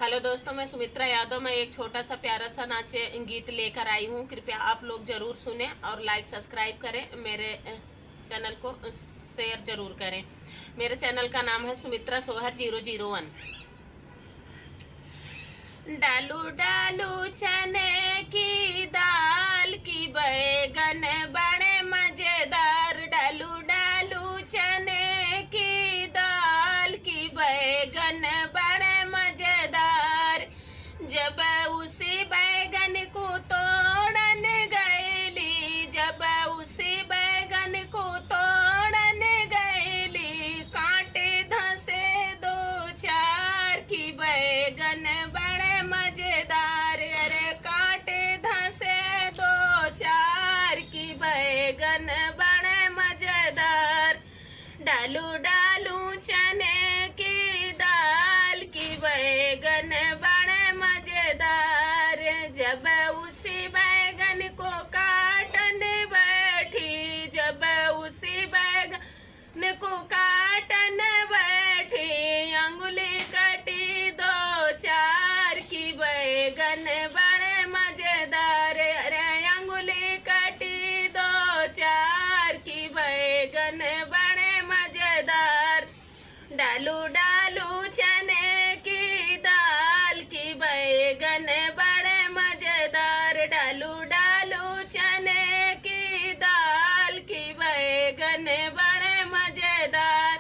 Hello दोस्तों, मैं सुमित्रा यादव। मैं एक छोटा सा प्यारा सा नाचे गीत लेकर आई हूँ। कृपया आप लोग जरूर सुने और लाइक सब्सक्राइब करें। मेरे चैनल को शेयर जरूर करें। मेरे चैनल का नाम है सुमित्रा सोहर 001। डालू डालू चने की दाल की बैगन बड़े मजेदार। डालू डालू चने की दाल की बैगन बड़े मजेदार। जब उसी बैगन को तोड़न गईली, जब उसी बैगन को तोड़न गईली, कांटे धंसे दो चार की बैगन बड़े मजेदार। अरे कांटे धंसे दो चार की बैगन बड़े मजेदार। डालू डालू चने की दाल की बैगन बड़े मजेदार। जब उसी बैगन को काटन बैठी, जब उसी बैगन को काटन बैठी, अंगुली कटी दो चार की बैगन बड़े मजेदार। अरे अंगुली कटी दो चार की बैगन बड़े मजेदार। डालू डालू चने की दाल की बैगन बड़े मजेदार। डालू डालू चने की दाल की बैगन बड़े मजेदार।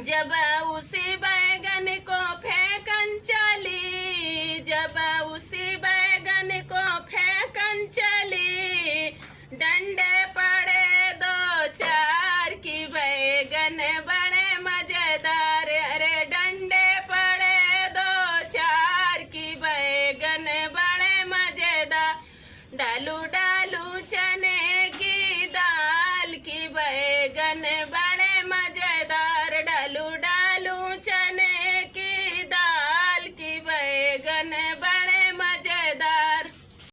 जब उसी बैगन को फेंकन चली, जब उसी बैगन को फेंकन चली, डंडे पड़े दो चार की बैगन बड़े मजेदार। अरे डंडे पड़े दो चार की बैगन बड़े मजेदार। डालू डालू चने की दाल की बैगन